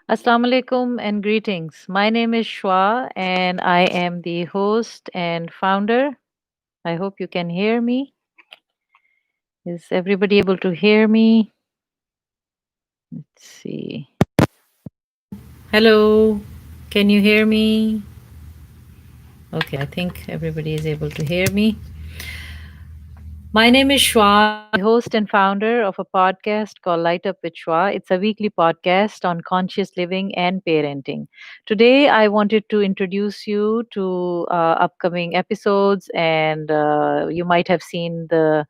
Assalamu alaikum and greetings. My name is Shua and I am the host and founder. I hope you can hear me. Is everybody able to hear me? Let's see. Hello, can you hear me? Okay, I think everybody is able to hear me. My name is Shwa. I'm the host and founder of a podcast called Light Up with Shwa. It's a weekly podcast on conscious living and parenting. Today, I wanted to introduce you to upcoming episodes, and you might have seen the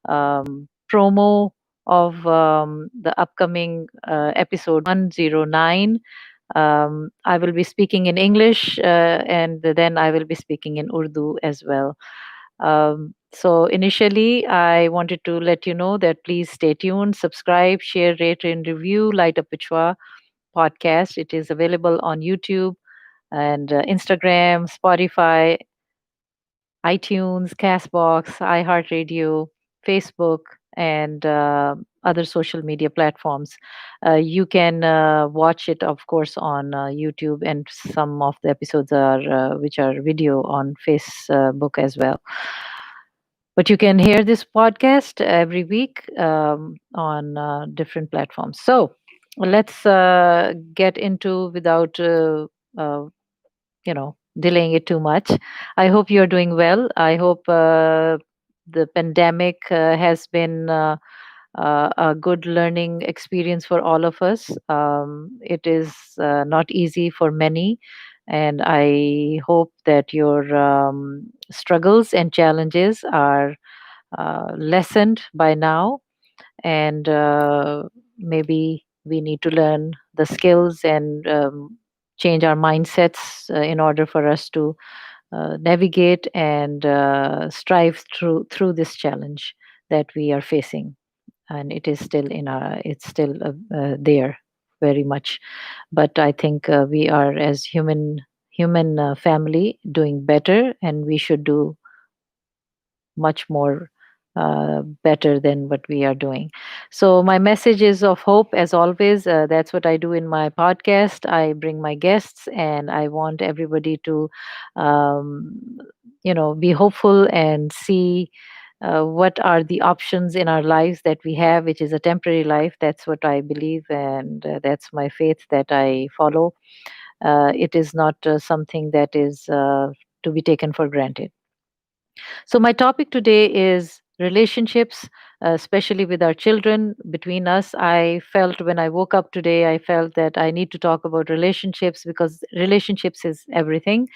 promo of the upcoming episode 109. I will be speaking in English and then I will be speaking in Urdu as well. So initially, I wanted to let you know that please stay tuned, subscribe, share, rate, and review Light Up Vichwa podcast. It is available on YouTube and Instagram, Spotify, iTunes, Castbox, iHeartRadio, Facebook, and other social media platforms. You can watch it, of course, on YouTube, and some of the episodes are which are video on Facebook as well. But you can hear this podcast every week on different platforms. So let's get into without delaying it too much. I hope you're doing well. I hope the pandemic has been a good learning experience for all of us. It is not easy for many, and I hope that your struggles and challenges are lessened by now, and maybe we need to learn the skills and change our mindsets in order for us to navigate and strive through this challenge that we are facing, and it is still in our it's still there very much. But I think we are, as human family, doing better, and we should do much more better than what we are doing. So, my message is of hope, as always. That's what I do in my podcast. I bring my guests, and I want everybody to, um, be hopeful and see. What are the options in our lives that we have, which is a temporary life? That's what I believe, and that's my faith that I follow. It is not something that is to be taken for granted. So, my topic today is relationships, especially with our children, between us. I felt when I woke up today, I felt that I need to talk about relationships because relationships is everything.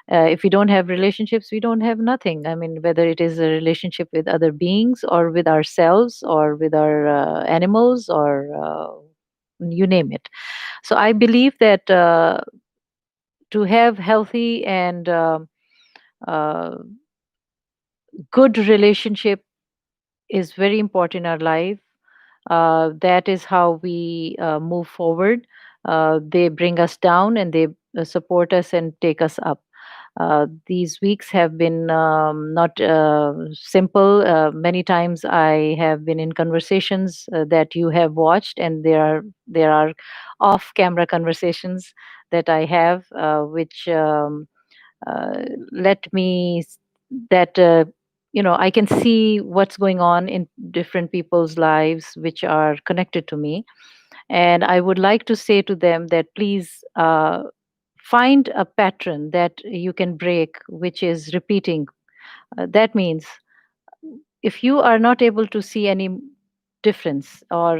If we don't have relationships, we don't have nothing. I mean, whether it is a relationship with other beings or with ourselves or with our animals or you name it. So, I believe that to have healthy and uh, good relationship is very important in our life. That is how we move forward. They bring us down and they support us and take us up. These weeks have been not simple. Many times I have been in conversations that you have watched, and there are off-camera conversations that I have, which let me that I can see what's going on in different people's lives which are connected to me, and I would like to say to them that please find a pattern that you can break, which is repeating. That means if you are not able to see any difference, or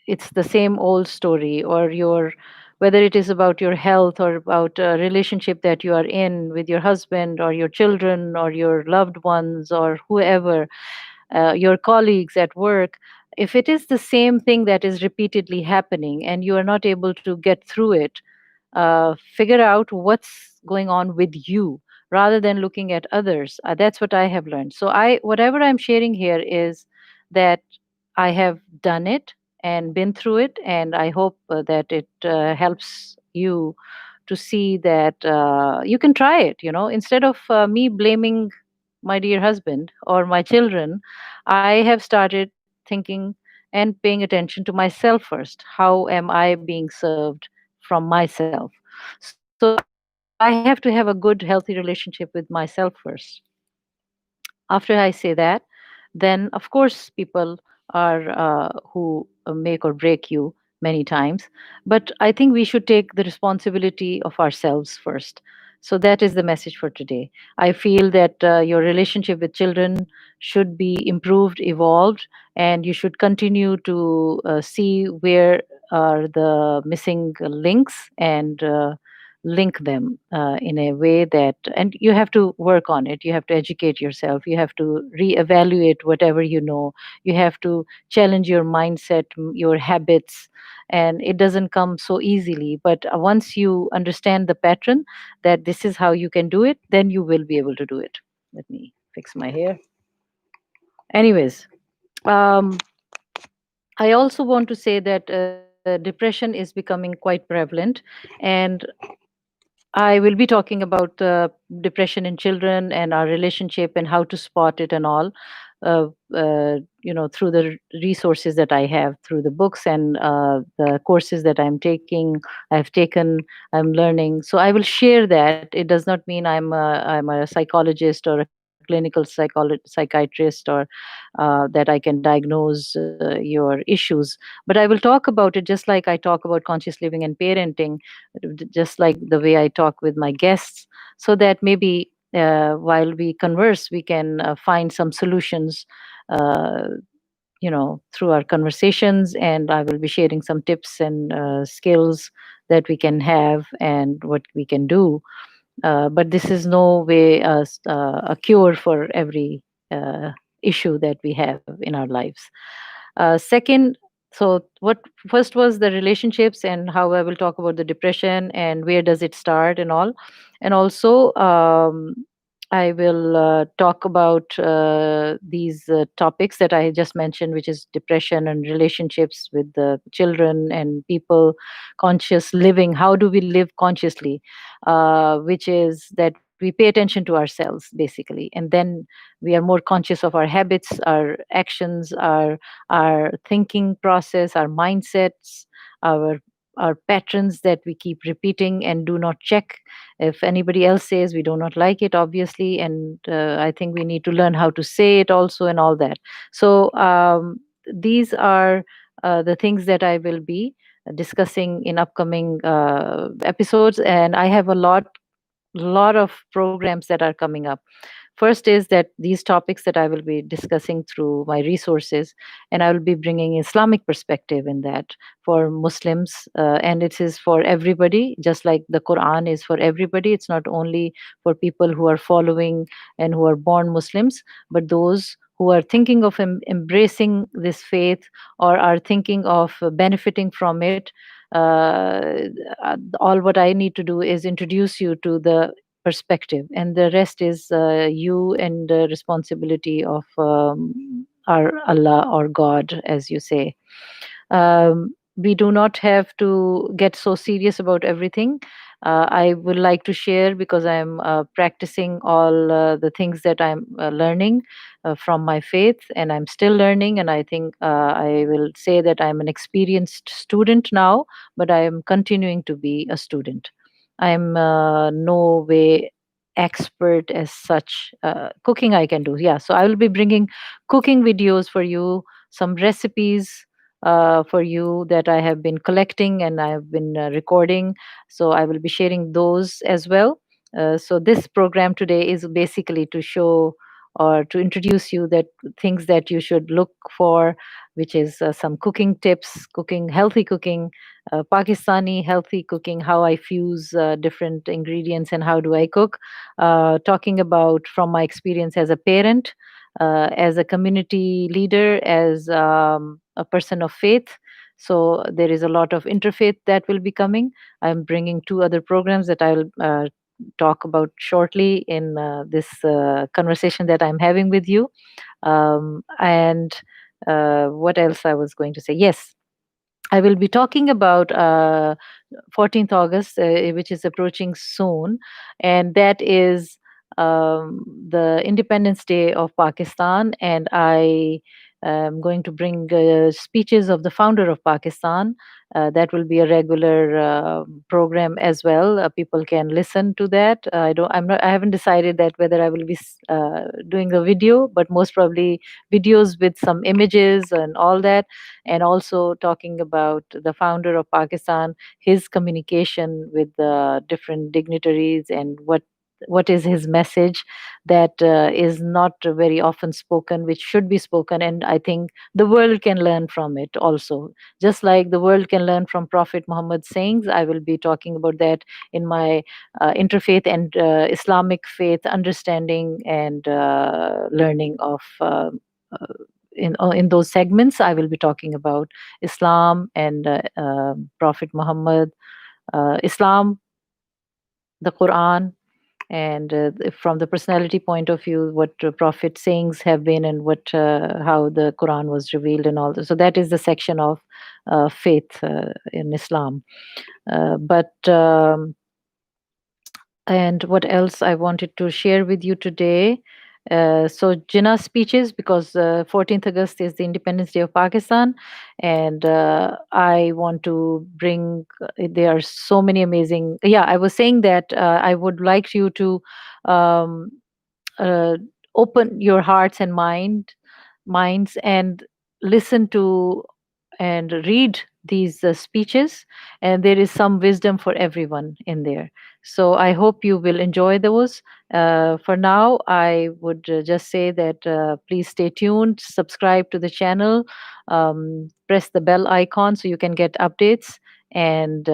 it's the same old story, or your whether it is about your health or about a relationship that you are in with your husband or your children or your loved ones or whoever, your colleagues at work, if it is the same thing that is repeatedly happening and you are not able to get through it, figure out what's going on with you rather than looking at others. That's what I have learned. So I whatever I'm sharing here is that I have done it and been through it, and I hope that it helps you to see that you can try it. Instead of me blaming my dear husband or my children, I have started thinking and paying attention to myself first. How am I being served from myself? So I have to have a good, healthy relationship with myself first. After I say that, then of course people are who make or break you many times. But I think we should take the responsibility of ourselves first. So that is the message for today. I feel that your relationship with children should be improved, evolved, and you should continue to see where are the missing links and link them in a way that, and you have to work on it. You have to educate yourself, you have to reevaluate whatever you know, you have to challenge your mindset, your habits, and it doesn't come so easily. But once you understand the pattern that this is how you can do it, then you will be able to do it. Let me fix my hair. Anyways, um, I also want to say that depression is becoming quite prevalent, and I will be talking about depression in children and our relationship and how to spot it and all, uh, through the resources that I have, through the books and the courses that I've taken, I'm learning. So I will share that. It does not mean I'm a psychologist or a clinical psychiatrist, or that I can diagnose your issues. But I will talk about it just like I talk about conscious living and parenting, just like the way I talk with my guests, so that maybe while we converse, we can find some solutions, uh, through our conversations. And I will be sharing some tips and skills that we can have and what we can do. But this is no way a cure for every uh, issue that we have in our lives. Second, so what first was the relationships and how I will talk about the depression and where does it start and all. And also, I will talk about these topics that I just mentioned, which is depression and relationships with the children and people, conscious living. How do we live consciously? Which is that we pay attention to ourselves, basically, and then we are more conscious of our habits, our actions, our thinking process, our mindsets, our our patterns that we keep repeating and do not check. If anybody else says, we do not like it, obviously, and I think we need to learn how to say it also and all that. So these are the things that I will be discussing in upcoming episodes, and I have a lot of programs that are coming up. First is that these topics that I will be discussing through my resources, and I will be bringing Islamic perspective in that for Muslims, and it is for everybody, just like the Quran is for everybody. It's not only for people who are following and who are born Muslims, but those who are thinking of embracing this faith or are thinking of benefiting from it. All what I need to do is introduce you to the perspective, and the rest is you and the responsibility of our Allah or God, as you say. We do not have to get so serious about everything. I would like to share because I'm practicing all the things that I'm learning from my faith, and I'm still learning. And I think I will say that I'm an experienced student now, but I am continuing to be a student. I'm no way expert as such. Cooking I can do, yeah. So I will be bringing cooking videos for you, some recipes for you that I have been collecting and I have been recording. So I will be sharing those as well. So this program today is basically to show or to introduce you that things that you should look for, which is some cooking tips, cooking, healthy cooking, Pakistani healthy cooking, how I fuse different ingredients and how do I cook. Talking about from my experience as a parent, as a community leader, as a person of faith. So there is a lot of interfaith that will be coming. I'm bringing two other programs that I'll talk about shortly in this conversation that I'm having with you. And what else I was going to say? Yes, I will be talking about 14th August, which is approaching soon, and that is the Independence Day of Pakistan. And I I'm going to bring speeches of the founder of Pakistan. That will be a regular program as well. People can listen to that. I don't. I'm not. I haven't decided that whether I will be doing a video, but most probably videos with some images and all that, and also talking about the founder of Pakistan, his communication with the different dignitaries, and what is his message that is not very often spoken, which should be spoken. And I think the world can learn from it also, just like the world can learn from Prophet Muhammad's sayings. I will be talking about that in my interfaith and Islamic faith understanding and learning of uh, in those segments. I will be talking about Islam and Prophet Muhammad, Islam, the Quran, and from the personality point of view, what Prophet sayings have been, and what how the Quran was revealed, and all this. So that is the section of faith in Islam. But and what else I wanted to share with you today? So Jinnah speeches, because 14th August is the Independence Day of Pakistan, and I want to bring. There are so many amazing. Yeah, I was saying that I would like you to um, uh, open your hearts and minds and listen to and read these speeches, and there is some wisdom for everyone in there. So I hope you will enjoy those. For now, I would just say that please stay tuned, subscribe to the channel, press the bell icon so you can get updates, and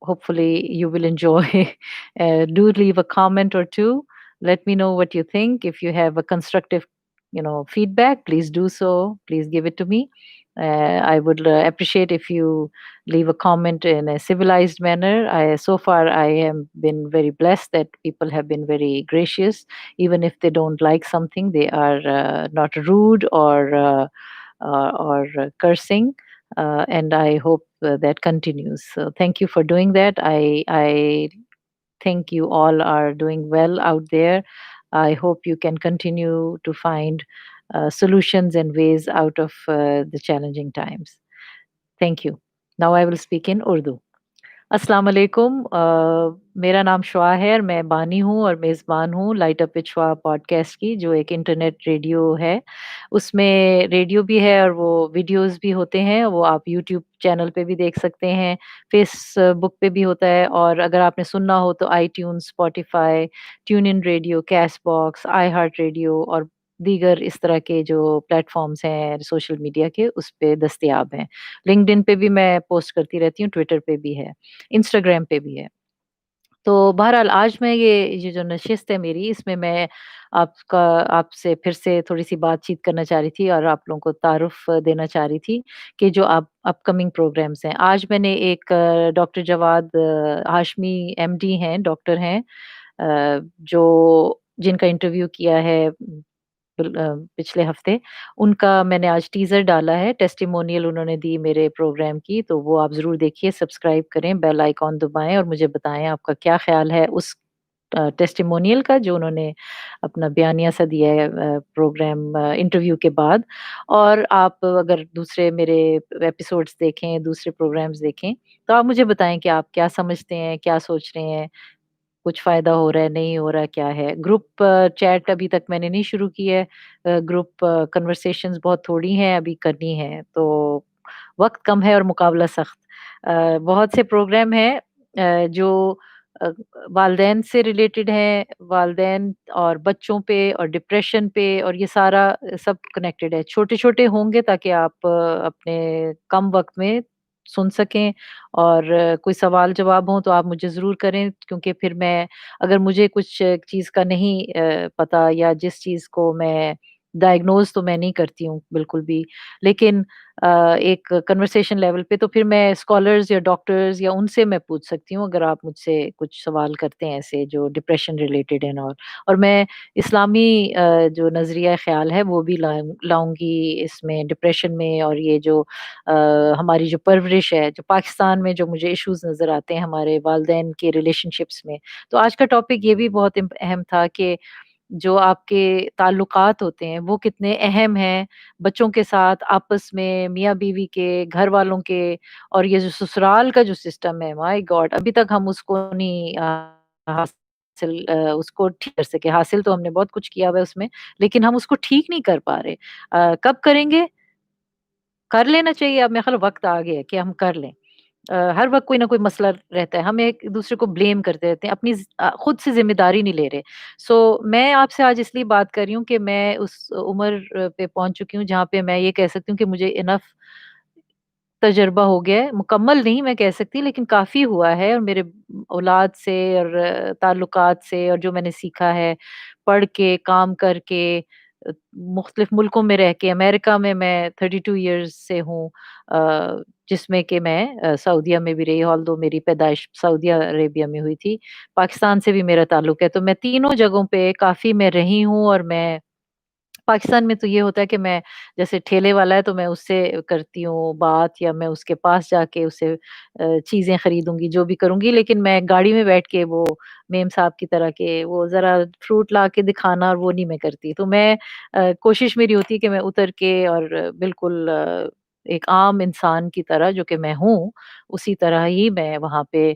hopefully you will enjoy. Do leave a comment or two. Let me know what you think. If you have a constructive, feedback, please do so. Please give it to me. I would appreciate if you leave a comment in a civilized manner. So far, I have been very blessed that people have been very gracious. Even if they don't like something, they are not rude or cursing, and I hope that continues. So thank you for doing that. I think you all are doing well out there. I hope you can continue to find solutions and ways out of the challenging times. Thank you. Now I will speak in Urdu. अस्सलाम वालेकुम। मेरा नाम शुआ है और मैं बानी हूँ और मेज़बान हूँ लाइट अप विद शुआ पॉडकास्ट की, जो एक इंटरनेट रेडियो है। उसमें रेडियो भी है और वो वीडियोज़ भी होते हैं, वो आप यूट्यूब चैनल पे भी देख सकते हैं, फ़ेसबुक पे भी होता है, और अगर आपने सुनना हो तो iTunes, Spotify, TuneIn radio, Castbox, iHeartRadio और दीगर इस तरह के जो प्लेटफ़ॉर्म्स हैं सोशल मीडिया के, उस पे दस्तयाब हैं। लिंक्डइन पे भी मैं पोस्ट करती रहती हूँ, ट्विटर पे भी है। इंस्टाग्राम पे भी है। तो बहरहाल आज मैं ये जो नशिस्त है मेरी, इसमें मैं आपका आपसे फिर से थोड़ी-सी बातचीत करना चाह रही थी और आप लोगों को तारुफ़ देना चाह रही थी कि जो अपकमिंग प्रोग्राम्स हैं। आज मैंने एक डॉक्टर जवाद हाशमी एमडी हैं, डॉक्टर हैं, जो जिनका इंटरव्यू किया है पिछले हफ्ते, उनका मैंने आज टीज़र डाला है, टेस्टिमोनियल उन्होंने दी मेरे प्रोग्राम की, तो वो आप ज़रूर देखिए, सब्सक्राइब करें, बेल आइकॉन दबाएँ और मुझे बताएँ आपका क्या ख़्याल है उस टेस्टिमोनियल का, जो उन्होंने अपना बयानिया-सा दिया है प्रोग्राम इंटरव्यू के बाद। और आप अगर दूसरे मेरे एपिसोड्स देखें, दूसरे प्रोग्राम्स देखें, तो आप मुझे बताएँ कि आप क्या समझते हैं, क्या सोच रहे हैं? कुछ फ़ायदा हो रहा है, नहीं हो रहा, क्या है? ग्रुप चैट अभी तक मैंने नहीं शुरू की है। ग्रुप कन्वर्सेशंस बहुत थोड़ी हैं, अभी करनी है, तो वक़्त कम है और मुकाबला सख्त। बहुत से प्रोग्राम हैं जो अ, वालदैन से रिलेटेड हैं, वालदैन और बच्चों पे और डिप्रेशन पे, और ये सारा सब कनेक्टेड है। छोटे-छोटे होंगे ताकि आप अपने कम वक़्त में सुन सकें, और कोई सवाल-जवाब हो तो आप मुझे ज़रूर करें, क्योंकि फिर मैं अगर मुझे कुछ चीज़ का नहीं पता, या जिस चीज़ को मैं डायग्नोज़ तो मैं नहीं करती हूँ बिल्कुल भी, लेकिन एक कन्वर्सेशन लेवल पे तो फिर मैं स्कॉलर्स या डॉक्टर्स या उनसे मैं पूछ सकती हूँ, अगर आप मुझसे कुछ सवाल करते हैं ऐसे जो डिप्रेशन रिलेटेड हैं और मैं इस्लामी जो नज़रिया ख़्याल है वो भी लाऊँगी इसमें, डिप्रेशन में, और ये जो हमारी जो परवरिश है, जो पाकिस्तान में जो मुझे इश्यूज़ नज़र आते हैं हमारे वालिदैन के रिलेशनशिप्स में। तो आज का टॉपिक ये भी बहुत अहम था कि जो आपके ताल्लुकात होते हैं वो कितने अहम हैं, बच्चों के साथ, आपस में, मियाँ-बीवी के, घर वालों के, और ये जो ससुराल का जो सिस्टम है, माय गॉड! अभी तक हम उसको नहीं उसको ठीक कर सके। हासिल तो हमने बहुत कुछ किया हुआ है उसमें, लेकिन हम उसको ठीक नहीं कर पा रहे। कब करेंगे? कर लेना चाहिए, अब मेरे ख़्याल वक़्त आ गया है कि हम कर लें। हर वक़्त कोई ना कोई मसला रहता है, हम एक-दूसरे को ब्लेम करते रहते हैं, अपनी खुद से ज़िम्मेदारी नहीं ले रहे। सो मैं आपसे आज इसलिए बात कर रही हूँ कि मैं उस उम्र पे पहुँच चुकी हूँ जहाँ पे मैं ये कह सकती हूँ कि मुझे इनफ़ तजुर्बा हो गया है, मुकम्मल नहीं मैं कह सकती, लेकिन काफ़ी हुआ है, और मेरे औलाद से और ताल्लुकात से, और जो मैंने सीखा है पढ़ के, काम करके, मुख्तलिफ़ मुल्कों में रह के। अमेरिका में मैं 32 इयर्स से हूँ, जिसमें कि मैं सऊदीया में भी रही, ऑल्दो मेरी पैदाइश सऊदी अरेबिया में हुई थी। पाकिस्तान से भी मेरा ताल्लुक है, तो मैं तीनों जगहों पे काफ़ी मैं रही हूँ। और मैं पाकिस्तान में तो ये होता है कि मैं, जैसे ठेले वाला है तो मैं उससे करती हूँ बात, या मैं उसके पास जाके उससे चीज़ें खरीदूँगी, जो भी करूँगी, लेकिन मैं गाड़ी में बैठ के वो मेम साहब की तरह के वो ज़रा फ्रूट ला के दिखाना और वो नहीं मैं करती। तो मैं कोशिश मेरी होती है कि मैं उतर के और बिल्कुल एक आम इंसान की तरह जो कि मैं हूँ, उसी तरह ही मैं वहाँ पे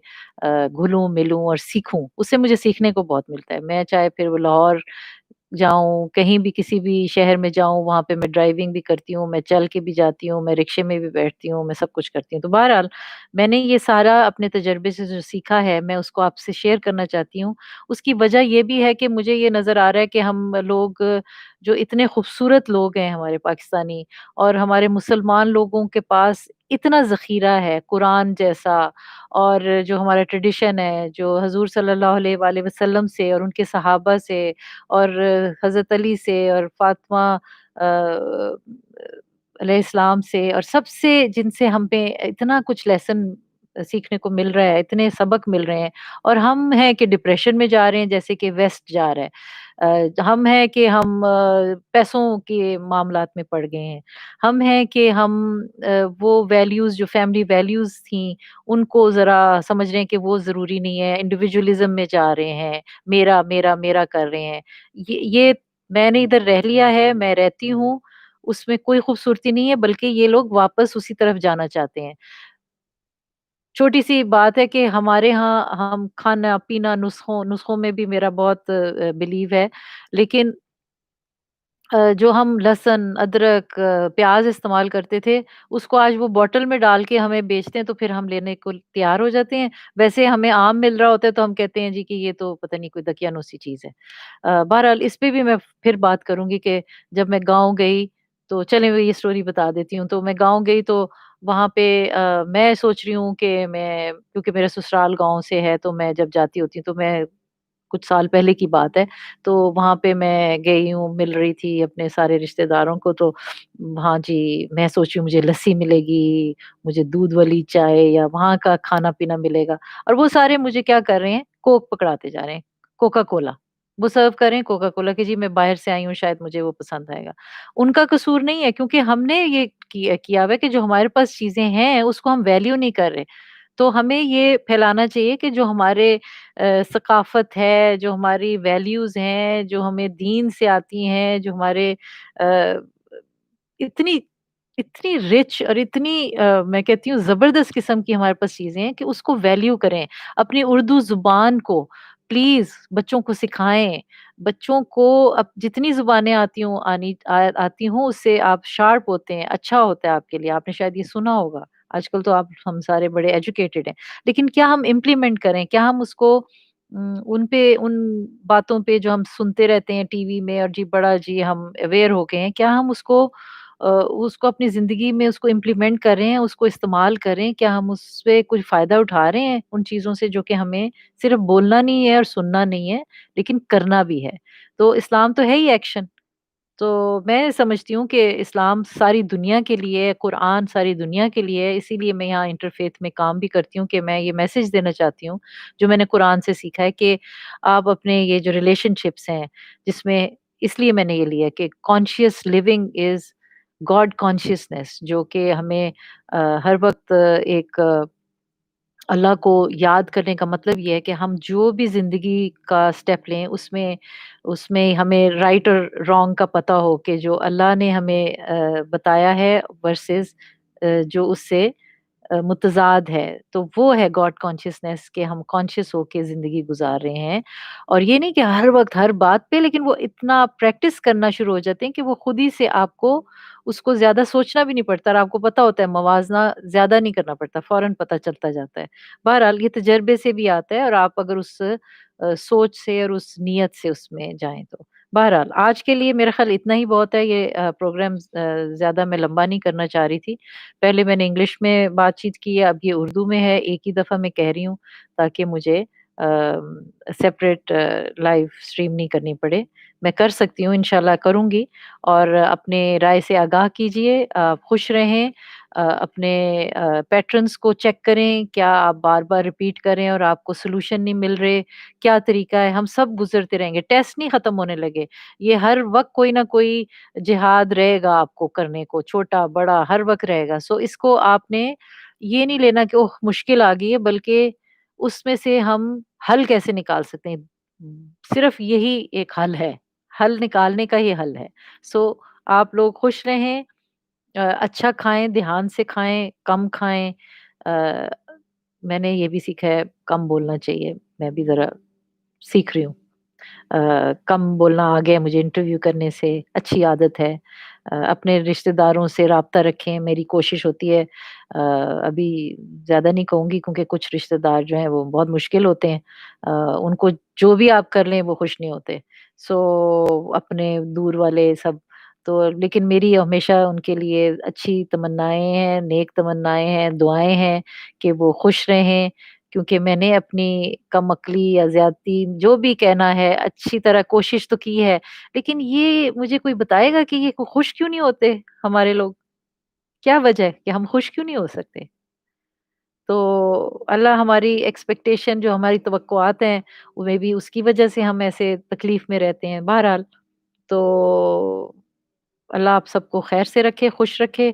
घुलूँ-मिलूँ और सीखूँ। उससे मुझे सीखने को बहुत मिलता है। मैं चाहे फिर वो लाहौर जाऊँ, कहीं भी किसी भी शहर में जाऊँ, वहाँ पे मैं ड्राइविंग भी करती हूँ, मैं चल के भी जाती हूँ, मैं रिक्शे में भी बैठती हूँ, मैं सब कुछ करती हूँ। तो बहरहाल, मैंने ये सारा अपने तजुर्बे से जो सीखा है, मैं उसको आपसे शेयर करना चाहती हूँ। उसकी वजह ये भी है कि मुझे ये नज़र आ रहा है कि हम लोग, जो इतने खूबसूरत लोग हैं हमारे पाकिस्तानी, और हमारे मुसलमान लोगों के पास इतना ज़ख़ीरा है, कुरान जैसा, और जो हमारा ट्रेडिशन है, जो हज़ूर सल्लल्लाहु अलैहि वसल्लम से और उनके सहाबा से और हज़रत अली से और फ़ातिमा अलैहिस्सलाम से, और सबसे जिनसे हम पे इतना कुछ लेसन सीखने को मिल रहा है, इतने सबक मिल रहे हैं, और हम हैं कि डिप्रेशन में जा रहे हैं जैसे कि वेस्ट जा रहा है। हम हैं कि हम पैसों के मामलात में पड़ गए हैं। हम हैं कि हम वो वैल्यूज़, जो फैमिली वैल्यूज़ थी, उनको ज़रा समझ रहे हैं कि वो ज़रूरी नहीं है, इंडिविजुअलिज़्म में जा रहे हैं, मेरा, मेरा, मेरा कर रहे हैं। ये मैंने इधर रह लिया है, मैं रहती हूँ, उसमें कोई खूबसूरती नहीं है, बल्कि ये लोग वापस उसी तरफ जाना चाहते हैं। छोटी-सी बात है कि हमारे यहाँ हम खाना-पीना, नुस्ख़ों में भी मेरा बहुत बिलीव है, लेकिन जो हम लहसुन, अदरक, प्याज़ इस्तेमाल करते थे, उसको आज वो बॉटल में डाल के हमें बेचते हैं, तो फिर हम लेने को तैयार हो जाते हैं। वैसे हमें आम मिल रहा होता है तो हम कहते हैं जी कि ये तो पता नहीं कोई दकियानूसी चीज़ है। बहरहाल इस पे भी मैं फिर बात करूँगी कि जब मैं गाँव गई, तो चलें मैं ये स्टोरी बता देती हूँ। तो मैं गाँव गई तो वहाँ पे मैं सोच रही हूँ कि मैं, क्योंकि मेरा ससुराल गाँव से है, तो मैं जब जाती होती हूँ तो मैं, कुछ साल पहले की बात है, तो वहाँ पे मैं गई हूँ, मिल रही थी अपने सारे रिश्तेदारों को, तो हाँ जी, मैं सोच रही हूँ मुझे लस्सी मिलेगी, मुझे दूध वाली चाय या वहाँ का खाना-पीना मिलेगा, और वो सारे मुझे क्या कर रहे हैं, कोक पकड़ाते जा रहे हैं, कोका कोला। वो सर्व कर रहे हैं कोका कोला कि जी मैं बाहर से आई हूँ, शायद मुझे वो पसंद आएगा। उनका कसूर नहीं है, क्योंकि हमने ये किया किया हुआ है कि जो हमारे पास चीज़ें हैं, उसको हम वैल्यू नहीं कर रहे। तो हमें ये फैलाना चाहिए कि जो हमारे सकाफ़त है, जो हमारी वैल्यूज़ हैं, जो हमें दीन से आती हैं, जो हमारे अ, इतनी इतनी रिच और इतनी मैं कहती हूँ ज़बरदस्त किस्म की हमारे पास चीज़ें हैं कि उसको वैल्यू करें। अपनी उर्दू ज़ुबान को प्लीज़ बच्चों को सिखाएँ। बच्चों को अब जितनी ज़ुबानें आती हों, उससे आप शार्प होते हैं, अच्छा होता है आपके लिए। आपने शायद ये सुना होगा। आजकल तो आप हम सारे बड़े एजुकेटेड हैं। लेकिन क्या हम इम्प्लीमेंट करें? क्या हम उसको उन बातों पे जो हम सुनते रहते हैं टीवी में, और जी बड़ा जी हम अवेयर हो गए हैं, क्या हम उसको अपनी ज़िंदगी में उसको इम्प्लीमेंट कर रहे हैं, उसको इस्तेमाल कर रहे हैं? क्या हम उससे कुछ फ़ायदा उठा रहे हैं उन चीज़ों से, जो कि हमें सिर्फ़ बोलना नहीं है और सुनना नहीं है, लेकिन करना भी है? तो इस्लाम तो है ही एक्शन। तो मैं समझती हूँ कि इस्लाम सारी दुनिया के लिए है, कुरान सारी दुनिया के लिए है, इसीलिए मैं यहाँ इंटरफ़ेथ में काम भी करती हूँ कि मैं ये मैसेज देना चाहती हूँ, जो मैंने कुरान से सीखा है कि आप अपने ये जो रिलेशनशिप्स हैं, जिसमें इसलिए मैंने ये लिया कि conscious living is God consciousness, जो कि हमें हर वक़्त एक اللہ کو یاد کرنے کا مطلب یہ ہے کہ ہم جو بھی زندگی کا اسٹیپ لیں اس میں ہمیں رائٹ اور رانگ کا پتہ ہو کہ جو اللہ نے ہمیں بتایا ہے ورسز جو اس سے متضاد ہے، تو وہ ہے گاڈ کانشیسنیس کہ ہم کانشیس ہو کے زندگی گزار رہے ہیں، اور یہ نہیں کہ ہر وقت ہر بات پہ، لیکن وہ اتنا پریکٹس کرنا شروع ہو جاتے ہیں کہ وہ خود ہی سے آپ کو اس کو زیادہ سوچنا بھی نہیں پڑتا، اور آپ کو پتا ہوتا ہے موازنہ زیادہ نہیں کرنا پڑتا، فوراً پتہ چلتا جاتا ہے۔ بہرحال یہ تجربے سے بھی آتا ہے، اور آپ اگر اس سوچ سے اور اس نیت سے اس میں جائیں تو۔ بہرحال آج کے لیے میرا خیال اتنا ہی بہت ہے، یہ پروگرام زیادہ میں لمبا نہیں کرنا چاہ رہی تھی۔ پہلے میں نے انگلش میں بات چیت کی ہے، اب یہ اردو میں ہے، ایک ہی دفعہ میں کہہ رہی ہوں تاکہ مجھے سیپریٹ لائیو اسٹریم نہیں کرنی پڑے۔ میں کر سکتی ہوں، انشاءاللہ کروں گی، اور اپنے رائے سے آگاہ کیجئے، خوش رہیں، اپنے پیٹرنز کو چیک کریں، کیا آپ بار بار ریپیٹ کریں اور آپ کو سولوشن نہیں مل رہے، کیا طریقہ ہے، ہم سب گزرتے رہیں گے، ٹیسٹ نہیں ختم ہونے لگے، یہ ہر وقت کوئی نہ کوئی جہاد رہے گا آپ کو کرنے کو، چھوٹا بڑا ہر وقت رہے گا، سو اس کو آپ نے یہ نہیں لینا کہ اوہ مشکل آ گئی ہے، بلکہ اس میں سے ہم حل کیسے نکال سکتے ہیں، صرف یہی ایک حل ہے، حل نکالنے کا ہی حل ہے۔ سو آپ لوگ خوش رہیں، اچھا کھائیں، دھیان سے کھائیں، کم کھائیں، آ، میں نے یہ بھی سیکھا ہے کم بولنا چاہیے، میں بھی ذرا سیکھ رہی ہوں۔ کم بولنا آ گیا مجھے انٹرویو کرنے سے، اچھی عادت ہے۔ اپنے رشتہ داروں سے رابطہ رکھیں، میری کوشش ہوتی ہے، ابھی زیادہ نہیں کہوں گی کیونکہ کچھ رشتہ دار جو ہیں وہ بہت مشکل ہوتے ہیں، ان کو جو بھی آپ کر لیں وہ خوش نہیں ہوتے، سو اپنے دور والے سب تو، لیکن میری ہمیشہ ان کے لیے اچھی تمنائیں ہیں، نیک تمنائیں ہیں، دعائیں ہیں کہ وہ خوش رہیں، کیونکہ میں نے اپنی کم عقلی یا زیادتی جو بھی کہنا ہے اچھی طرح کوشش تو کی ہے، لیکن یہ مجھے کوئی بتائے گا کہ یہ خوش کیوں نہیں ہوتے ہمارے لوگ؟ کیا وجہ ہے کہ ہم خوش کیوں نہیں ہو سکتے؟ تو اللہ ہماری ایکسپیکٹیشن جو ہماری توقعات ہیں، وہ میں بھی اس کی وجہ سے ہم ایسے تکلیف میں رہتے ہیں۔ بہرحال تو اللہ آپ سب کو خیر سے رکھے، خوش رکھے۔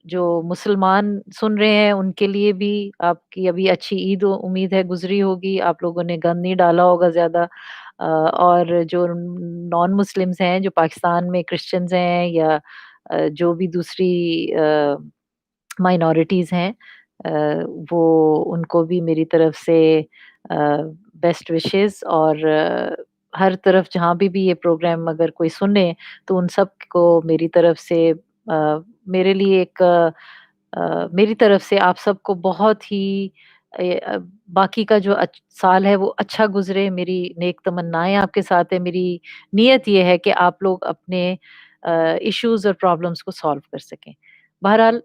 جو مسلمان سن رہے ہیں ان کے لیے بھی آپ کی ابھی اچھی عید امید ہے گزری ہوگی، آپ لوگوں نے گند نہیں ڈالا ہوگا زیادہ، اور جو نان مسلمز ہیں، جو پاکستان میں کرسچنز ہیں، یا جو بھی دوسری مائنورٹیز ہیں، آ، وہ ان کو بھی میری طرف سے بیسٹ وشز، اور ہر طرف جہاں بھی یہ پروگرام اگر کوئی سنے تو ان سب کو میری طرف سے، میرے لیے ایک میری طرف سے آپ سب کو بہت ہی باقی کا جو سال ہے وہ اچھا گزرے، میری نیک تمنائیں آپ کے ساتھ ہے، میری نیت یہ ہے کہ آپ لوگ اپنے ایشوز اور پرابلمس کو سالو کر سکیں۔ بہرحال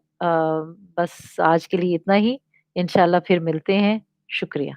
بس آج کے لیے اتنا ہی، انشاءاللہ پھر ملتے ہیں، شکریہ۔